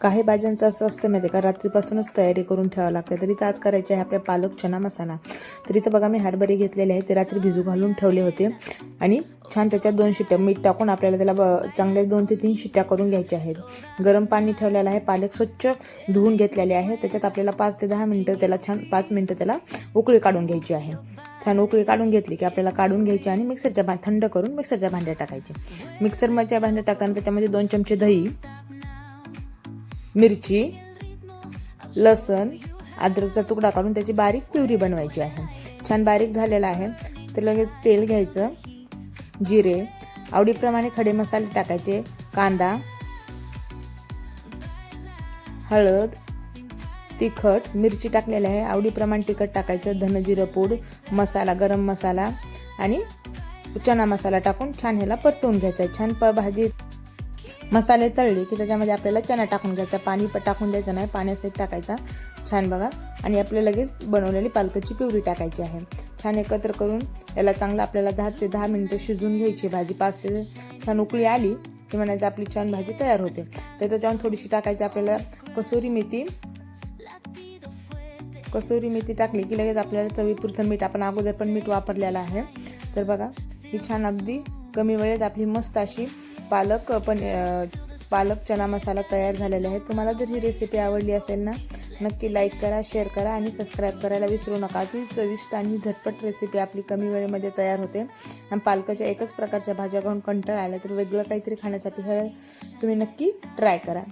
काही भाज्यांचं असं असतं माहिती का, रात्रीपासूनच तयारी करून ठेवावं लागते. तरी तर आज करायचे आहे आपल्या पालक चना मसाला. तरी तर बघा मी हरभरे घेतलेले आहे, ते रात्री भिजू घालून ठेवले होते आणि छान त्याच्यात 2 शिट्ट्या मीठ टाकून आपल्याला त्याला चांगले 2 ते 3 शिट्ट्या करून घ्यायच्या आहेत. गरम पाणी ठेवलेलं आहे, पालक स्वच्छ धुवून घेतलेले आहे. त्याच्यात आपल्याला 5 ते 10 मिनटं त्याला छान 5 मिनटं त्याला उकळी काढून घ्यायची आहे. छान उकळी काढून घेतली की आपल्याला काढून घ्यायची आणि थंड करून मिक्सरच्या भांड्यात टाकायची. मिक्सरच्या भांड्यात टाकताना त्याच्यामध्ये 2 चमचे दही, मिरची, लसण, अद्रकचा तुकडा काढून त्याची बारीक प्युरी बनवायची आहे. छान बारीक झालेला आहे तर लगेच तेल घ्यायचं, जिरे, आवडीप्रमाणे खडे मसाले टाकायचे, कांदा, हळद, तिखट, मिरची टाकलेली आहे, आवडीप्रमाणे तिखट टाकायचं, धन जिरं पूड, मसाला, गरम मसाला आणि चना मसाला टाकून छान ह्याला परतवून घ्यायचा. छान भाजी मसाले तळले की त्याच्यामध्ये आपल्याला चना टाकून घ्यायचा. पाणी टाकून द्यायचं नाही, पाण्यासाठी टाकायचा. छान बघा आणि आपल्याला लगेच बनवलेली पालकाची प्युरी टाकायची आहे. छान एकत्र करून याला चांगलं आपल्याला 10 ते 10 मिनटं शिजवून घ्यायची भाजी. 5 ते छान उकळी आली की म्हणायचं आपली छान भाजी तयार होते. तर त्याच्यावर थोडीशी टाकायची आपल्याला कसुरी मेथी टाकली की लगेच आपल्याला चवीपुरतं मीठ, आपण अगोदर पण मीठ वापरलेलं आहे. तर बघा ही छान अगदी कमी वेळेत आपली मस्त अशी पालक चना मसाला तयार झालेला आहे. तुम्हाला जर ही रेसिपी आवडली असेल ना, नक्की लाईक करा, शेअर करा आणि सबस्क्राईब करायला विसरू नका. ती चविष्ट आणि झटपट रेसिपी आपली कमी वेळेमध्ये तयार होते. आणि पालकाच्या एकच प्रकारच्या भाज्या खाऊन कंटाळा आला तर वेगळं काहीतरी खाण्यासाठी हे तुम्ही नक्की ट्राय करा.